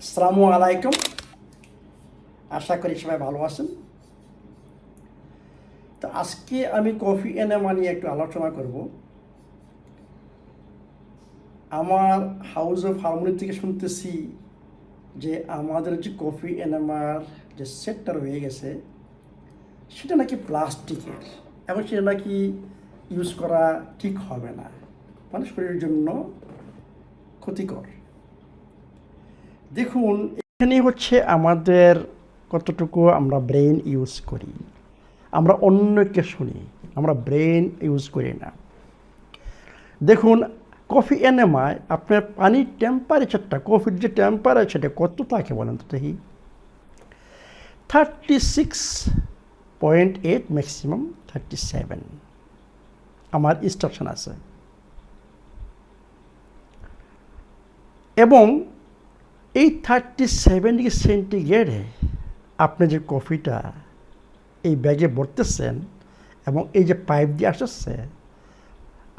আসসালামু আলাইকুম। আশা করি সবাই ভালো আছেন। তো আজকে আমি কফি এনেমা নিয়ে একটু আলোচনা করব। আমার হাউস অফ হারমোনি থেকে শুনতেছি যে আমাদের যে কফি এনেমার যে সেটটা রয়ে গেছে সেটা নাকি প্লাস্টিকের, এবং সেটা নাকি ইউজ করা ঠিক হবে না, মানে শরীরের জন্য ক্ষতিকর। দেখুন, এখানে হচ্ছে আমাদের কতটুকু আমরা ব্রেন ইউজ করি। আমরা অন্যকে শুনি, আমরা ব্রেন ইউজ করি না। দেখুন, কফি এনেমায় আপনার পানির টেম্পারেচারটা, কফির যে টেম্পারেচারটা কত থাকে বলেন তো দেখি। 36.8, ম্যাক্সিমাম 37 আমার ইনস্ট্রাকশন আছে। এবং এই 37 সেন্টিগ্রেডে আপনি যে কফিটা এই ব্যাগে ভরতেছেন এবং এই যে পাইপ দিয়ে আসছে,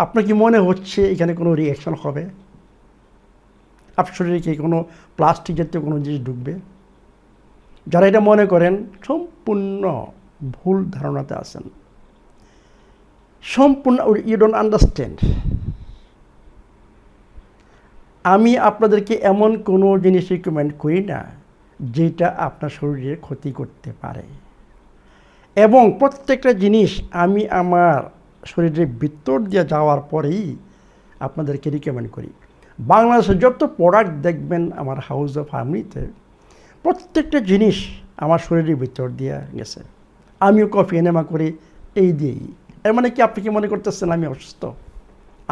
আপনার কি মনে হচ্ছে এখানে কোনো রিঅ্যাকশন হবে? আপনার শরীরে কি কোনো প্লাস্টিক জাতীয় কোনো জিনিস ঢুকবে? যারা এটা মনে করেন সম্পূর্ণ ভুল ধারণাতে আছেন, সম্পূর্ণ ইউ ডোন্ট আন্ডারস্ট্যান্ড। আমি আপনাদেরকে এমন কোনো জিনিস রিকমেন্ড করি না যেটা আপনার শরীরের ক্ষতি করতে পারে। এবং প্রত্যেকটা জিনিস আমি আমার শরীরের ভিতর দিয়ে যাওয়ার পরেই আপনাদেরকে রিকমেন্ড করি। বাংলাদেশের যত প্রোডাক্ট দেখবেন আমার হাউস অফ হারমোনিতে, প্রত্যেকটা জিনিস আমার শরীরের ভিতর দিয়ে গেছে। আমিও কফি এনেমা করি এই দিয়েই। এর মানে কি আপনি কি মনে করতেছেন আমি অসুস্থ?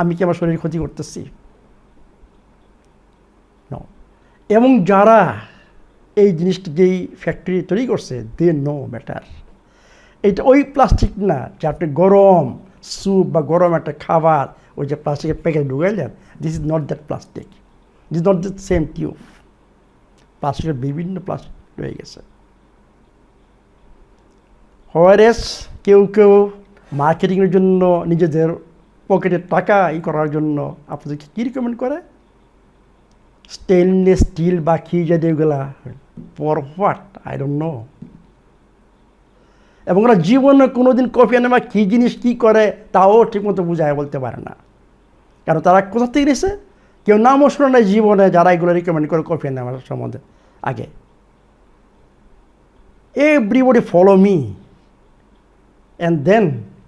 আমি কি আমার শরীরের ক্ষতি করতেছি? নো। এবং যারা এই জিনিসটা যেই ফ্যাক্টরি তৈরি করছে, দে নো ম্যাটার। এটা ওই প্লাস্টিক না যে আপনি গরম স্যুপ বা গরম একটা খাবার ওই যে প্লাস্টিকের প্যাকেট ঢুকাইলেন। This is not that plastic, this is not the same tube. প্লাস্টিকের বিভিন্ন প্লাস্টিক রয়ে গেছে। হোয়ারেস কেউ কেউ মার্কেটিংয়ের জন্য নিজেদের পকেটের টাকা করার জন্য আপনাদেরকে কী রিকমেন্ড করে? স্টেনলেস স্টিল বা কী জাতীয় এগুলা, for what I don't know. এবং ওরা জীবনে কোনো দিন কফি এনেমা কী জিনিস কী করে তাও ঠিকমতো বুঝায় বলতে পারে না। কারণ তারা কোথা থেকে নিয়েছে? কেউ নামও শোনে না জীবনে যারা এগুলো রিকমেন্ড করে কফি এনেমার সম্বন্ধে আগে। Everybody follow me and then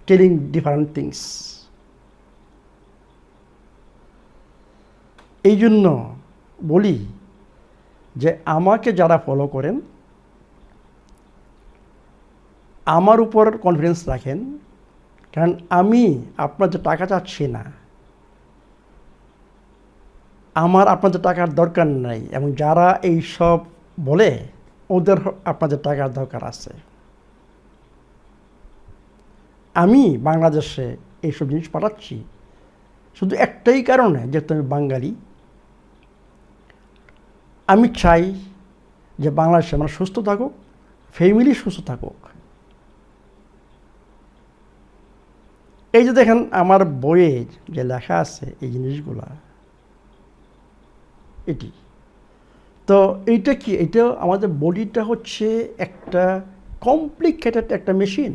telling different things. এই জন্য বলি যে আমাকে যারা ফলো করেন আমার উপর কনফিডেন্স রাখেন, কারণ আমি আপনার যে টাকা চাচ্ছি না, আমার আপনাদের টাকার দরকার নাই। এবং যারা এই সব বলে ওদের আপনাদের টাকার দরকার আছে। আমি বাংলাদেশে এইসব জিনিস পাঠাচ্ছি শুধু একটাই কারণে, যেহেতু আমি বাঙালি। আমি চাই যে বাংলাদেশে আমরা সুস্থ থাকুক, ফ্যামিলি সুস্থ থাকুক। এই যে দেখেন আমার বইয়ে যে লেখা আছে এই জিনিসগুলা, এটি তো এইটা কি, এটা আমাদের বডিটা হচ্ছে একটা কমপ্লিকেটেড একটা মেশিন।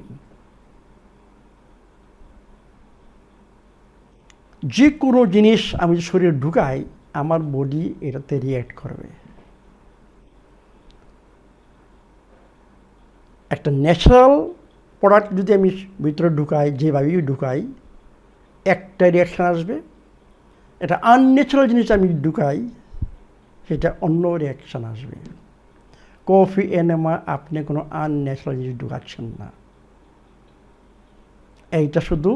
যে কোনো জিনিস আমি শরীরে ঢুকাই আমার বডি এটাতে রিঅ্যাক্ট করবে। একটা ন্যাচারাল প্রোডাক্ট যদি আমি ভিতরে ঢুকাই, যেভাবেই ঢুকাই একটা রিঅ্যাকশান আসবে। এটা আনন্যাচারাল জিনিস আমি ঢুকাই সেটা অন্য রিঅ্যাকশান আসবে। কফি এনেমা আপনি কোনো আনন্যাচারাল জিনিস ঢুকাচ্ছেন না। এইটা শুধু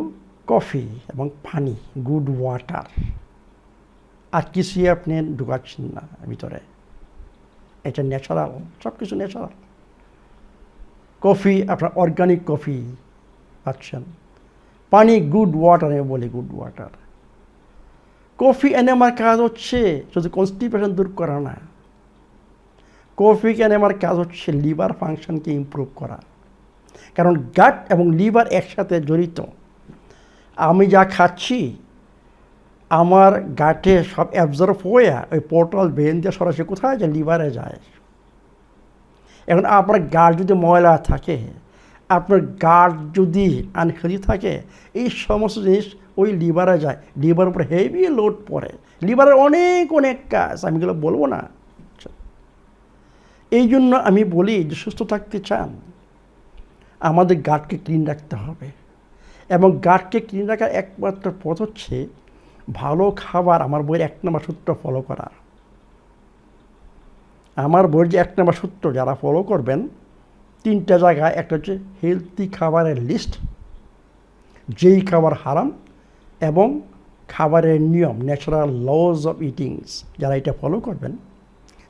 কফি এবং পানি, গুড ওয়াটার, আর কিছুই আপনি ঢুকাচ্ছেন না ভিতরে। এটা ন্যাচারাল, সব কিছু ন্যাচারাল। কফি আপনার অর্গানিক কফি পাচ্ছেন, পানি গুড ওয়াটার, আমি বলি গুড ওয়াটার। কফি এনেমার কাজ হচ্ছে শুধু কনস্টিপেশন দূর করা না, কফি এনেমার কাজ হচ্ছে লিভার ফাংশনকে ইমপ্রুভ করা। কারণ গাট এবং লিভার একসাথে জড়িত। আমি যা খাচ্ছি আমার গাটে সব অ্যাবজর্ব হয়ে ওই পোর্টাল ভেন দিয়ে সরাসরি কোথায় যায়, লিভারে যায়। এখন আপনার গাট যদি ময়লা থাকে, আপনার গাট যদি আনহেলদি থাকে, এই সমস্ত জিনিস ওই লিভারে যায়, লিভারের উপর হেভি লোড পড়ে। লিভারের অনেক অনেক কাজ, আমি এগুলো বলবো না। এই জন্য আমি বলি যে সুস্থ থাকতে চান, আমাদের গাটকে ক্লিন রাখতে হবে। এবং গাটকে ক্লিন রাখার একমাত্র পথ হচ্ছে ভালো খাবার, আমার বইয়ের 1 নম্বর সূত্র ফলো করা। আমার বইয়ের যে 1 নম্বর সূত্র যারা ফলো করবেন, 3টা জায়গায়, একটা হচ্ছে হেলদি খাবারের লিস্ট, যেই খাবার হারাম, এবং খাবারের নিয়ম, ন্যাচারাল লজ অফ ইটিংস, যারা এটা ফলো করবেন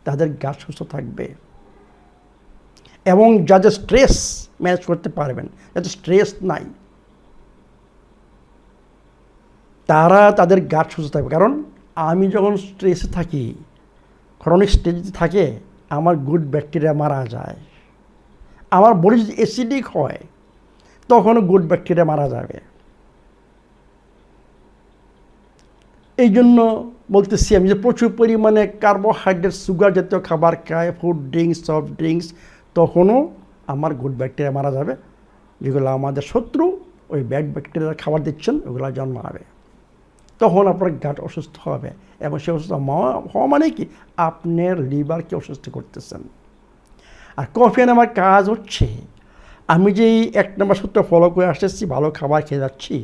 তাদের গাট সুস্থ থাকবে। এবং যাদের স্ট্রেস ম্যানেজ করতে পারবেন, যাদের স্ট্রেস নাই, তারা তাদের গাট সুস্থ থাকবে। কারণ আমি যখন স্ট্রেসে থাকি, ক্রনিক স্টেজে থাকে, আমার গুড ব্যাকটেরিয়া মারা যায়। আমার বডি যদি অ্যাসিডিক হয়, তখনও গুড ব্যাকটেরিয়া মারা যাবে। এই জন্য বলতেছি আমি যে প্রচুর পরিমাণে কার্বোহাইড্রেট, সুগার জাতীয় খাবার খায়, ফুড ড্রিঙ্কস, সফট ড্রিঙ্কস, তখনও আমার গুড ব্যাকটেরিয়া মারা যাবে। যেগুলো আমাদের শত্রু, ওই ব্যাড ব্যাকটেরিয়ার খাবার দিচ্ছেন, ওগুলো জন্মাবে। তখন আপনার গাট অসুস্থ হবে, এবং সে অসুস্থ হওয়া মানে কি, আপনার লিভারকে অসুস্থ করতেছেন। আর কফি আমার কাজ হচ্ছে, আমি যেই 1 নম্বর সূত্র ফলো করে আসতেছি, ভালো খাবার খেয়ে যাচ্ছি,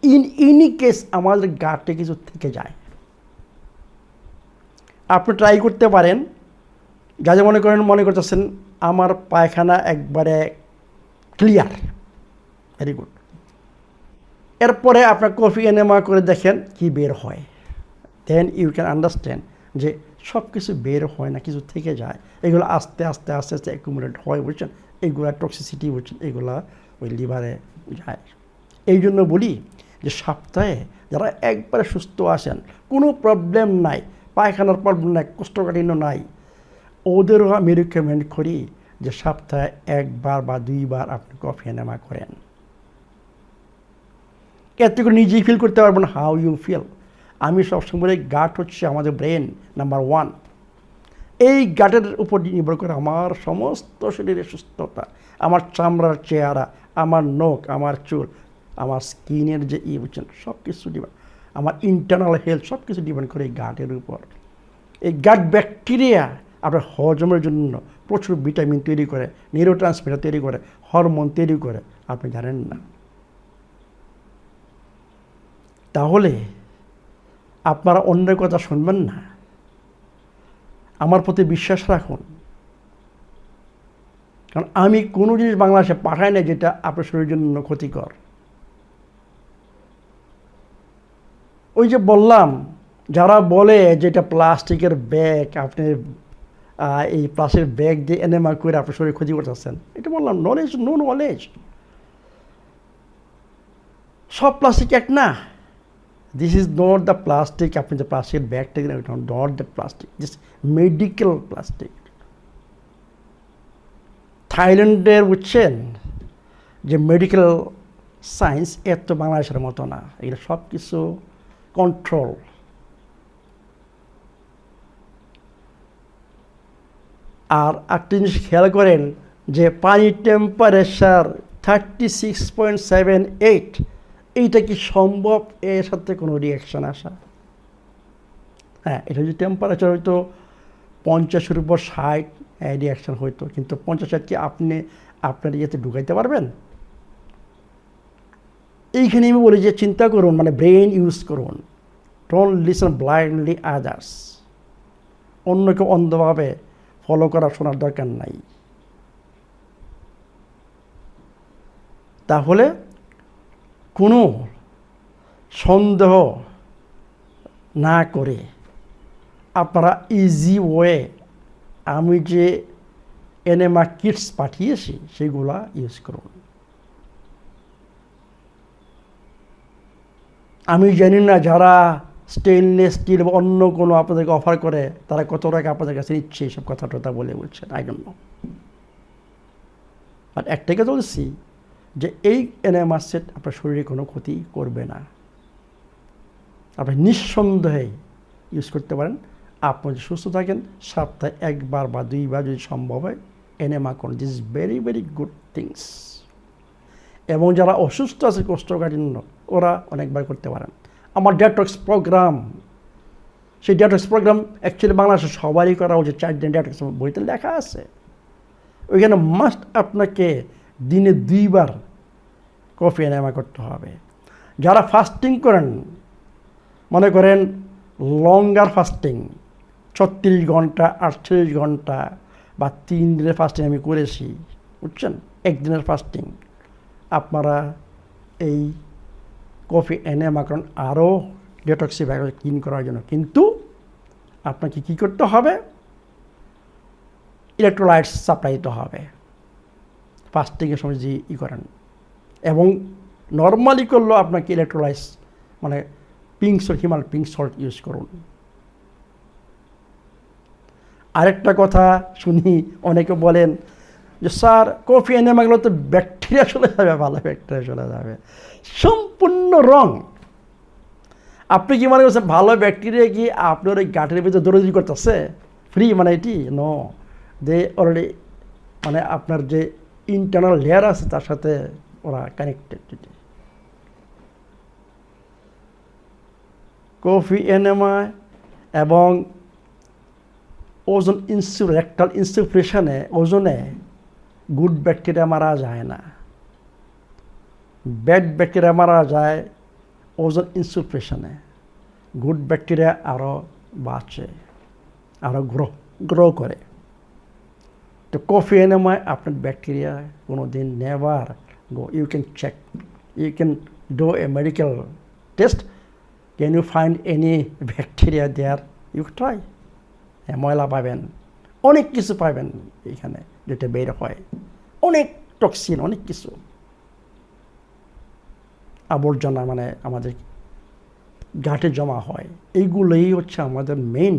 ইন এনি কেস আমাদের গাটে কিছু থেকে যায়। আপনি ট্রাই করতে পারেন, যা যা মনে করতেছেন আমার পায়খানা একবারে ক্লিয়ার, ভেরি গুড। এরপরে আপনার কফি এনেমা করে দেখেন কি বের হয়, দেন ইউ ক্যান আন্ডারস্ট্যান্ড যে সব কিছু বের হয় না, কিছু থেকে যায়। এগুলো আস্তে আস্তে আস্তে আস্তে অ্যাকুমুলেট হয়, বুঝছেন, এইগুলা টক্সিসিটি, বুঝছেন, এগুলা ওই লিভারে যায়। এই জন্য বলি যে সপ্তাহে যারা একবারে সুস্থ আসেন, কোনো প্রবলেম নাই, পায়খানার প্রবলেম নাই, কোষ্ঠকাঠিন্য নাই, ওদেরও আমি রিকমেন্ড করি যে সপ্তাহে 1 বার বা 2 বার আপনি কফি এনেমা করেন। এতে করে নিজেই ফিল করতে পারবেন হাউ ইউ ফিল। আমি সবসময় গাট হচ্ছে আমাদের ব্রেন নাম্বার 1। এই গাটের উপর নির্ভর করে আমার সমস্ত শরীরের সুস্থতা, আমার চামড়ার চেহারা, আমার নখ, আমার চুল, আমার স্কিনের যে বুঝছেন, সব কিছু ডিপেন্ড, আমার ইন্টারনাল হেলথ সব কিছু ডিপেন্ড করে এই গাটের উপর। এই গাট ব্যাকটেরিয়া আপনার হজমের জন্য প্রচুর ভিটামিন তৈরি করে, নিউরোট্রান্সমিটার তৈরি করে, হরমোন তৈরি করে, আপনি জানেন না। তাহলে আপনারা অন্যের কথা শুনবেন না, আমার প্রতি বিশ্বাস রাখুন। কারণ আমি কোনো জিনিস বাংলাদেশে পাঠাই না যেটা আপনার শরীরের জন্য ক্ষতিকর। ওই যে বললাম, যারা বলে যেটা প্লাস্টিকের ব্যাগ, আপনি এই প্লাস্টিকের ব্যাগ দিয়ে এনেমা করে আপনার শরীর ক্ষতি করতেছেন, এটা বললাম নলেজ, নো নলেজ। সব প্লাস্টিক এক না। This is not the plastic, আপনি যে প্লাস্টিকের ব্যাগটা not the plastic, this medical plastic. থাইল্যান্ডের বুঝছেন যে মেডিকেল সায়েন্স এত বাংলাদেশের মতো না, এগুলো সব কিছু কন্ট্রোল। আর একটা জিনিস খেয়াল করেন যে পানির টেম্পারেচার 36.78, এইটা কি সম্ভব এর সাথে কোনো রিয়াকশান আসা? হ্যাঁ, এটা যদি টেম্পারেচার হয়তো 50-এর উপর 60, রিয়াকশান হইতো, কিন্তু 50 কি আপনি আপনার ইয়েতে ঢুকাইতে পারবেন? এইখানে আমি বলি যে চিন্তা করুন, মানে ব্রেন ইউজ করুন, ডোন্ট লিসন ব্লাইন্ডলি আদার্স। অন্যকে অন্ধভাবে ফলো করা, শোনার দরকার নাই। তাহলে কোনো সন্দেহ না করে আপনারা ইজি ওয়ে আমি যে এনেমা কিটস পাঠিয়েছি সেগুলা ইউজ করুন। আমি জানি না যারা স্টেনলেস স্টিল বা অন্য কোনো আপনাদেরকে অফার করে তারা কত টাকা আপনাদের কাছে নিচ্ছে, এইসব কথা টথা বলে বলছেন, আই ডোন্ট নো। বাট একটাই কথা বলছি যে এই এনেমা সেট আপনার শরীরে কোনো ক্ষতি করবে না। আপনি নিঃসন্দেহে ইউজ করতে পারেন। আপনি যদি সুস্থ থাকেন, সপ্তাহে 1 বার বা 2 বার যদি সম্ভব হয় এনেমা করুন। This is very very good things. এবং যারা অসুস্থ আছে, কোষ্ঠকাঠিন্য, ওরা অনেকবার করতে পারেন। আমার ডেটক্স প্রোগ্রাম, সেই ডেটক্স প্রোগ্রাম অ্যাকচুয়ালি বাংলাদেশে সবারই করা উচিত। 4 দিন ডেটক্স বইতে লেখা আছে। ওইখানে মাস্ট আপনাকে দিনে 2 বার কফি এনেমা করতে হবে। যারা ফাস্টিং করেন, মনে করেন লঙ্গার ফাস্টিং, 36 ঘন্টা, 38 ঘন্টা বা 3 দিনের ফাস্টিং আমি করেছি, বুঝছেন, 1 দিনের ফাস্টিং, আপনারা এই কফি এনেমা করেন আরও ডেটক্সিফাই ক্লিন করার জন্য। কিন্তু আপনাকে কী করতে হবে? ইলেকট্রোলাইটস সাপ্লাই দিতে হবে ফাস্টিংয়ের সময় যে করেন। এবং নর্মালি করলেও আপনাকে ইলেকট্রোলাইটস মানে pink salt, Himal pink salt use করুন। আরেকটা কথা শুনি, অনেকে বলেন যে স্যার কফি এনেমা গেলে তো ব্যাকটেরিয়া চলে যাবে, ভালো ব্যাকটেরিয়া চলে যাবে। সম্পূর্ণ রং। আপনি কি মনে করছেন ভালো ব্যাকটেরিয়া কি আপনার ওই গাটের ভিতরে দৌড়াদৌড়ি করতেছে ফ্রি? মানে এটি নো, দে অলরেডি মানে আপনার যে ইন্টারনাল লেয়ার আছে তার সাথে ওরা কানেক্টেড। কফি এনেমা এবং ওজন রেকটাল ইনসুফ্লেশনে, ওজনে গুড ব্যাকটেরিয়া মারা যায় না, ব্যাড ব্যাকটেরিয়া মারা যায় ওজন ইনসুফ্লেশনে। গুড ব্যাকটেরিয়া আরও বাঁচে, আরও গ্রো করে। তো কফি এনেমায় আপনার ব্যাকটেরিয়া কোনো দিন never go. You can check, you can do a medical test, can you find any bacteria there, you try. ময়লা পাবেন, অনেক কিছু পাবেন এখানে যেটা বের হয়, অনেক টক্সিন, অনেক কিছু আবর্জনা মানে আমাদের গাটে জমা হয়। এইগুলোই হচ্ছে আমাদের মেইন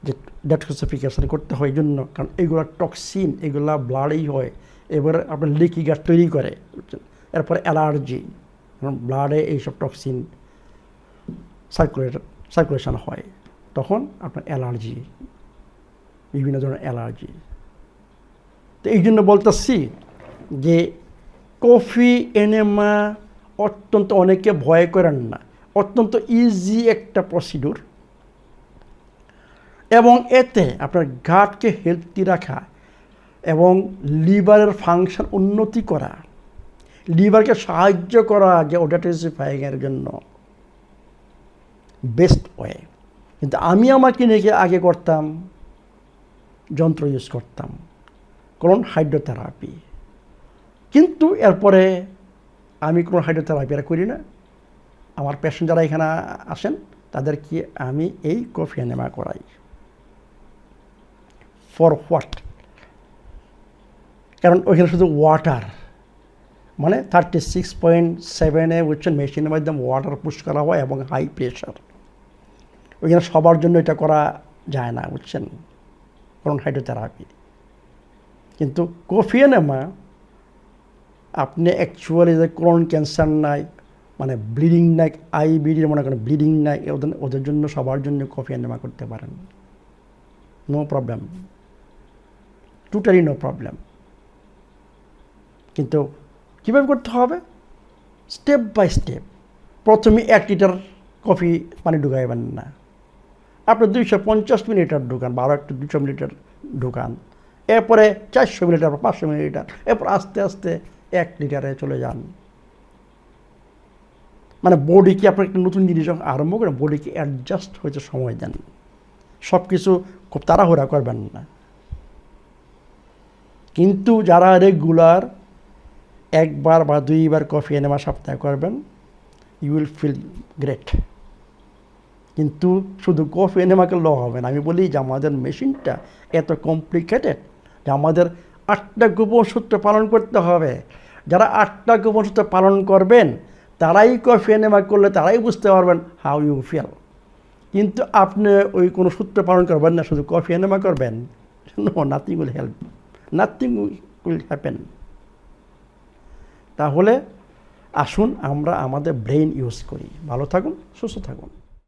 যে ডেটক্সিফিকেশন করতে হয়। এই জন্য, কারণ এগুলো টক্সিন, এগুলা ব্লাডেই হয়। এবার আপনার লিকি গাট তৈরি করে, এরপরে অ্যালার্জি, কারণ ব্লাডে এইসব টক্সিন সার্কুলেশন হয়, তখন আপনার অ্যালার্জি, বিভিন্ন ধরনের অ্যালার্জি। তো এই জন্য বলতেছি যে কফি এনেমা অত্যন্ত, অনেকে ভয় করেন না, অত্যন্ত ইজি একটা প্রসিডিউর। এবং এতে আপনার গাটকে হেলদি রাখা এবং লিভারের ফাংশন উন্নতি করা, লিভারকে সাহায্য করা যে ডেটক্সিফাইংয়ের জন্য বেস্ট ওয়ে। কিন্তু আমি আমার ক্লিনিকে আগে করতাম, যন্ত্র ইউজ করতাম, কোন হাইড্রোথেরাপি। কিন্তু এরপরে আমি কোনো হাইড্রোথেরাপি আর করি না। আমার পেশেন্ট যারা এখানে আসেন তাদেরকে আমি এই কফি এনেমা করাই। For what? কারণ ওইখানে শুধু ওয়াটার, মানে 36.7-এ বুঝছেন, মেশিনের মাধ্যমে ওয়াটার পুশ করা হয় এবং হাই প্রেশার। ওইখানে সবার জন্য এটা করা যায় না, বুঝছেন, কারণ হাইড্রোথেরাপি। কিন্তু কফি এনেমা আপনি অ্যাকচুয়ালি যে কোন ক্যান্সার নাই, মানে ব্লিডিং নাই, আইবিডির মনে করেন ব্লিডিং নাই, ওদের জন্য, সবার জন্য কফি এনেমা করতে পারেন, no problem, totally no problem. কিন্তু কীভাবে করতে হবে? Step by step. প্রথমে 1 লিটার কফি পানি ঢুকাইবেন না, আপনি 250 মিলিলিটার ঢুকান, 200 মিলিলিটার ঢুকান, এরপরে 400 মিলিলিটার, 500 মিলিলিটার, এরপর আস্তে আস্তে 1 লিটারে চলে যান। মানে বডিকে আপনার একটা নতুন জিনিস যখন আরম্ভ করেন, বডিকে অ্যাডজাস্ট হইতে সময় দেন। সব কিছু খুব তাড়াহুড়া করবেন না। কিন্তু যারা রেগুলার 1 বার বা 2 বার কফি এনেমা সপ্তাহে করবেন, ইউ উইল ফিল গ্রেট। কিন্তু শুধু কফি এনেমা করলেও হবে না। আমি বলি যে আমাদের মেশিনটা এত কমপ্লিকেটেড যে আমাদের 8টা গোপন সূত্র পালন করতে হবে। যারা 8টা গোপন সূত্র পালন করবেন তারাই কফি এনেমা করলে তারাই বুঝতে পারবেন হাউ ইউ ফিল। কিন্তু আপনি ওই কোনো সূত্র পালন করবেন না, শুধু কফি এনেমা করবেন, no, nothing will help, nothing will happen. তাহলে আসুন আমরা আমাদের ব্রেন ইউজ করি। ভালো থাকুন, সুস্থ থাকুন।